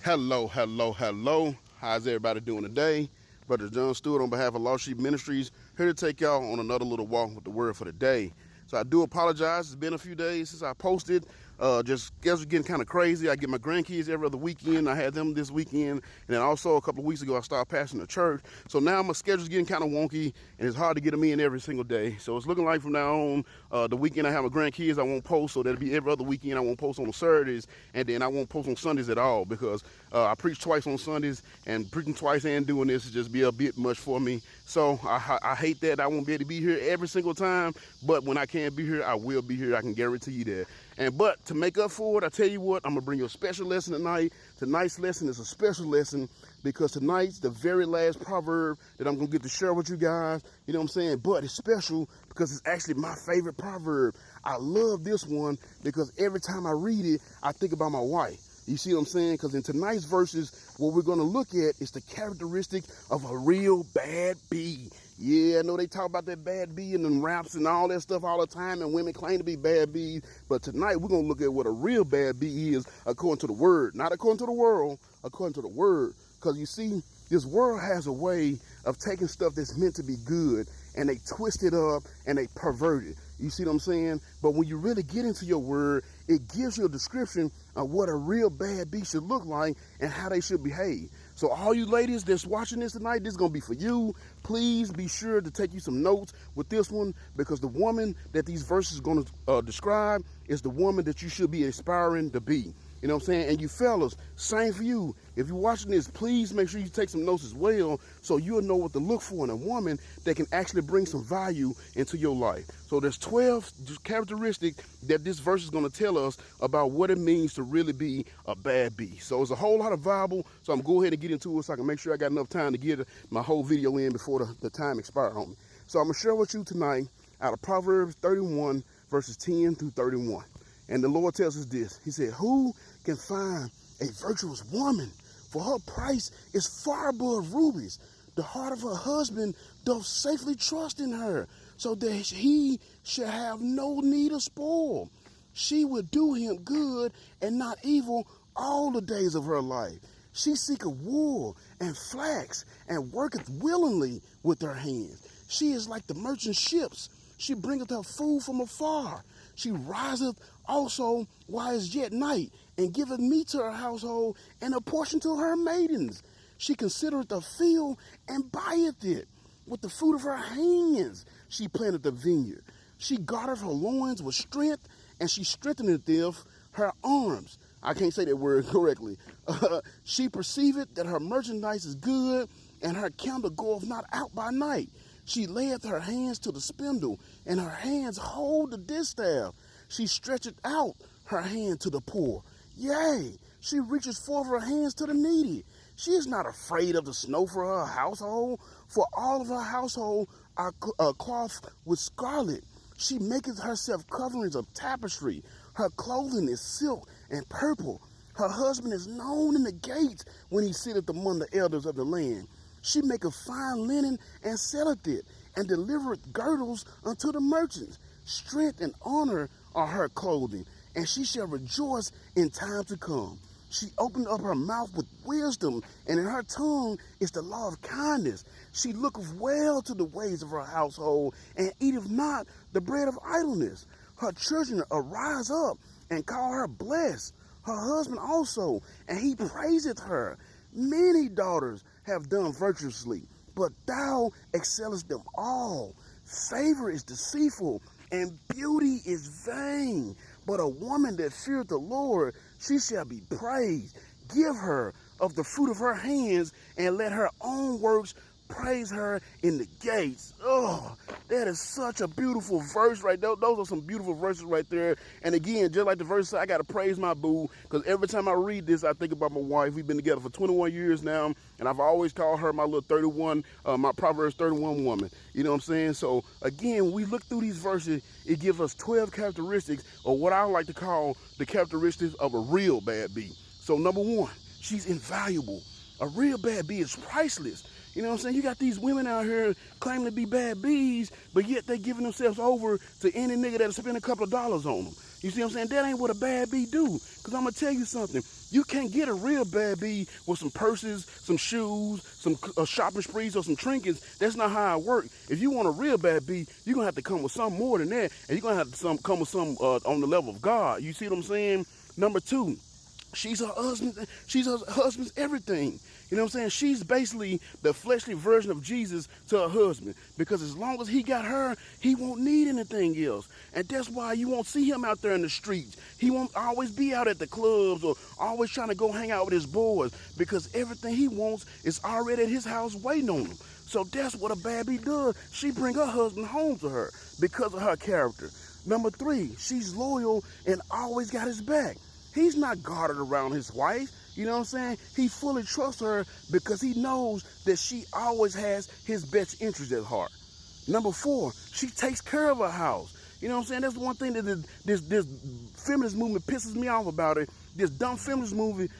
Hello. How's everybody doing today? Brother John Stewart on behalf of Lost Sheep Ministries, here to take y'all on another little walk with the word for the day. So I do apologize. It's been a few days since I posted. Just schedule's getting kind of crazy. I get my grandkids every other weekend. I had them this weekend. And then also a couple of weeks ago, I started pastoring the church. So now my schedule's getting kind of wonky, and it's hard to get them in every single day. So it's looking like from now on, the weekend I have my grandkids, I won't post. So that'll be every other weekend. I won't post on Saturdays, and then I won't post on Sundays at all because I preach twice on Sundays, and preaching twice and doing this is just be a bit much for me. So I hate that I won't be able to be here every single time, but when I can be here, I will be here. I can guarantee you that. But to make up for it, I tell you what, I'm gonna bring you a special lesson tonight. Tonight's lesson is a special lesson because tonight's the very last proverb that I'm gonna get to share with you guys. You know what I'm saying? But it's special because it's actually my favorite proverb. I love this one because every time I read it, I think about my wife. You see what I'm saying? Because in tonight's verses, what we're going to look at is the characteristics of a real bad bee. Yeah, I know they talk about that bad bee and them raps and all that stuff all the time, and women claim to be bad bees. But tonight, we're going to look at what a real bad bee is according to the word. Not according to the world, according to the word. Because you see, this world has a way of taking stuff that's meant to be good, and they twist it up and they pervert it. You see what I'm saying? But when you really get into your word, it gives you a description of what a real bad bee should look like and how they should behave. So all you ladies that's watching this tonight, this is going to be for you. Please be sure to take you some notes with this one, because the woman that these verses are going to describe is the woman that you should be aspiring to be. You know what I'm saying? And you fellas, same for you. If you're watching this, please make sure you take some notes as well, so you'll know what to look for in a woman that can actually bring some value into your life. So there's 12 characteristics that this verse is going to tell us about what it means to really be a bad bee. So it's a whole lot of Bible. So I'm going to go ahead and get into it so I can make sure I got enough time to get my whole video in before the time expires on me. So I'm going to share with you tonight out of Proverbs 31, verses 10 through 31. And the Lord tells us this. He said, "Who can find a virtuous woman? For her price is far above rubies. The heart of her husband doth safely trust in her, so that he shall have no need of spoil. She will do him good and not evil all the days of her life. She seeketh wool and flax, and worketh willingly with her hands. She is like the merchant ships. She bringeth her food from afar. She riseth also while it's yet night, and giveth meat to her household, and a portion to her maidens. She considereth a field, and buyeth it. With the fruit of her hands she planteth the vineyard. She guardeth her loins with strength, and she strengtheneth her arms." I can't say that word correctly. "She perceiveth that her merchandise is good, and her candle goeth not out by night. She layeth her hands to the spindle, and her hands hold the distaff. She stretcheth out her hand to the poor. Yea, she reaches forth her hands to the needy. She is not afraid of the snow for her household, for all of her household are clothed with scarlet. She maketh herself coverings of tapestry. Her clothing is silk and purple. Her husband is known in the gates when he sitteth among the elders of the land. She maketh fine linen and selleth it, and delivereth girdles unto the merchants. Strength and honor are her clothing, and she shall rejoice in time to come. She opened up her mouth with wisdom, and in her tongue is the law of kindness. She looketh well to the ways of her household, and eateth not the bread of idleness. Her children arise up and call her blessed. Her husband also, and he praiseth her. Many daughters have done virtuously, but thou excellest them all. Favor is deceitful, and beauty is vain. But a woman that feareth the Lord, she shall be praised. Give her of the fruit of her hands, and let her own works praise her in the gates." Oh, that is such a beautiful verse right there. Those are some beautiful verses right there. And again, just like the verse, I got to praise my boo, because every time I read this, I think about my wife. We've been together for 21 years now, and I've always called her my little 31, my Proverbs 31 woman. You know what I'm saying? So again, when we look through these verses, it gives us 12 characteristics, or what I like to call the characteristics of a real bad bee. So number one, she's invaluable. A real bad bee is priceless. You know what I'm saying? You got these women out here claiming to be bad bees, but yet they giving themselves over to any nigga that'll spend a couple of dollars on them. You see what I'm saying? That ain't what a bad bee do. Because I'm going to tell you something. You can't get a real bad B with some purses, some shoes, some shopping sprees, or some trinkets. That's not how it works. If you want a real bad B, you're going to have to come with something more than that. And you're going to have to come with something on the level of God. You see what I'm saying? Number two, she's her husband's everything. You know what I'm saying? She's basically the fleshly version of Jesus to her husband. Because as long as he got her, he won't need anything else. And that's why you won't see him out there in the streets. He won't always be out at the clubs or always trying to go hang out with his boys. Because everything he wants is already at his house waiting on him. So that's what a bad bee does. She bring her husband home to her because of her character. Number three, she's loyal and always got his back. He's not guarded around his wife. You know what I'm saying? He fully trusts her because he knows that she always has his best interest at heart. Number four, she takes care of her house. You know what I'm saying? That's one thing that this feminist movement pisses me off about it. This dumb feminist movement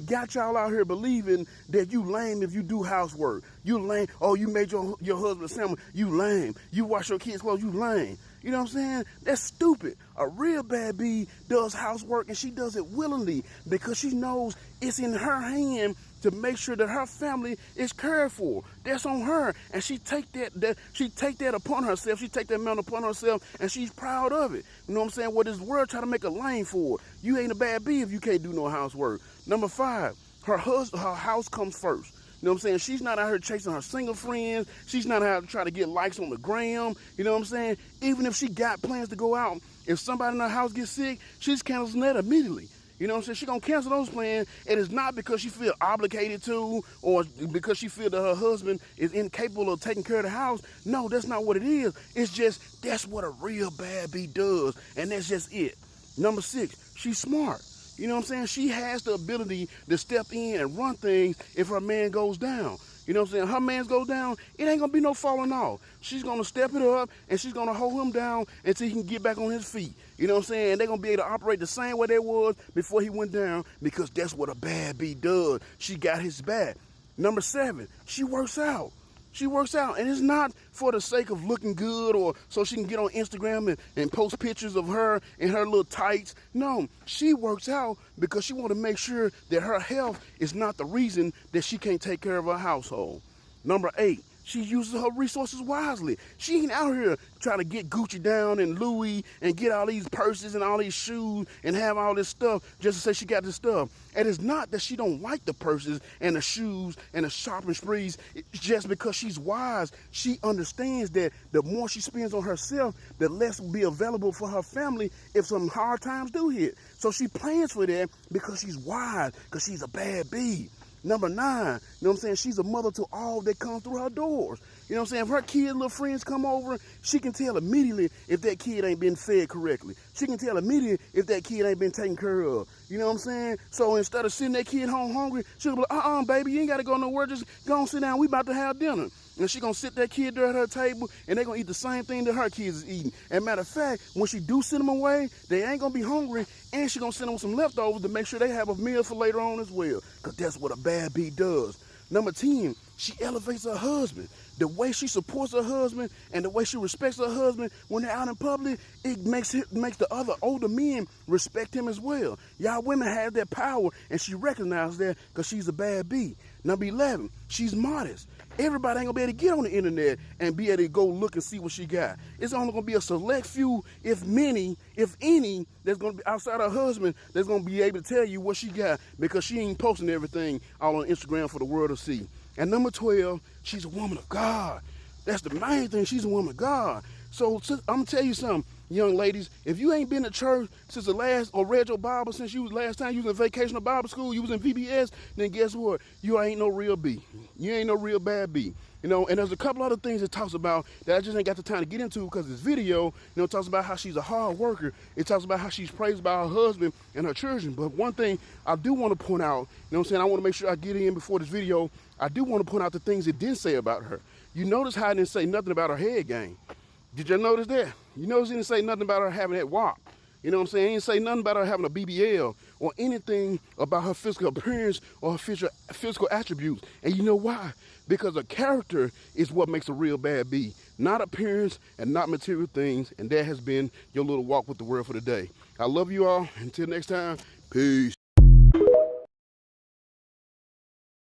got y'all out here believing that you lame if you do housework. You lame. Oh, you made your husband a sandwich. You lame. You wash your kids' clothes. You lame. You know what I'm saying? That's stupid. A real bad bee does housework, and she does it willingly because she knows it's in her hand to make sure that her family is cared for. That's on her, and she take that upon herself. She take that mantle upon herself, and she's proud of it. You know what I'm saying? What this world try to make a lane for. You ain't a bad bee if you can't do no housework. Number five, her house comes first. You know what I'm saying? She's not out here chasing her single friends. She's not out trying to get likes on the gram. You know what I'm saying? Even if she got plans to go out, if somebody in her house gets sick, she's canceling that immediately. You know what I'm saying? She's going to cancel those plans, and it's not because she feel obligated to or because she feel that her husband is incapable of taking care of the house. No, that's not what it is. It's just that's what a real bad bee does, and that's just it. Number six, she's smart. You know what I'm saying? She has the ability to step in and run things if her man goes down. You know what I'm saying? Her man goes down, it ain't going to be no falling off. She's going to step it up, and she's going to hold him down until he can get back on his feet. You know what I'm saying? And they're going to be able to operate the same way they was before he went down because that's what a bad bee does. She got his back. Number seven, she works out. She works out, and it's not for the sake of looking good or so she can get on Instagram and post pictures of her in her little tights. No, she works out because she want to make sure that her health is not the reason that she can't take care of her household. Number eight, she uses her resources wisely. She ain't out here trying to get Gucci down and Louis and get all these purses and all these shoes and have all this stuff just to say she got this stuff. And it's not that she don't like the purses and the shoes and the shopping sprees. It's just because she's wise. She understands that the more she spends on herself, the less will be available for her family if some hard times do hit. So she plans for that because she's wise, because she's a bad bee. Number nine, you know what I'm saying? She's a mother to all that come through her doors. You know what I'm saying? If her kid, little friends come over, she can tell immediately if that kid ain't been fed correctly. She can tell immediately if that kid ain't been taken care of. You know what I'm saying? So instead of sending that kid home hungry, she'll be like, baby, you ain't got to go nowhere. Just go and sit down. We about to have dinner. And she gonna sit that kid there at her table, and they gonna eat the same thing that her kids is eating. And matter of fact, when she do send them away, they ain't gonna be hungry, and she gonna send them some leftovers to make sure they have a meal for later on as well. Because that's what a bad bee does. Number 10, she elevates her husband. The way she supports her husband and the way she respects her husband when they're out in public, it makes the other older men respect him as well. Y'all women have that power, and she recognizes that because she's a bad bee. Number 11, she's modest. Everybody ain't gonna be able to get on the internet and be able to go look and see what she got. It's only gonna be a select few, if any, that's gonna be outside her husband that's gonna be able to tell you what she got because she ain't posting everything all on Instagram for the world to see. And number 12, she's a woman of God. That's the main thing. She's a woman of God. So I'm gonna tell you something, young ladies. If you ain't been to church since the last or read your Bible since you was last time you was in vacation or Bible school, you was in VBS, then guess what? You ain't no real bee. You ain't no real bad bee. You know, and there's a couple other things it talks about that I just ain't got the time to get into because this video, it talks about how she's a hard worker. It talks about how she's praised by her husband and her children. But one thing I do want to point out, you know what I'm saying? I want to make sure I get in before this video. I do want to point out the things it didn't say about her. You notice how it didn't say nothing about her head game. Did you notice that? You notice he didn't say nothing about her having that WAP. You know what I'm saying? He didn't say nothing about her having a BBL or anything about her physical appearance or her physical attributes. And you know why? Because a character is what makes a real bad bee, not appearance and not material things. And that has been your little walk with the word for the day. I love you all. Until next time, peace.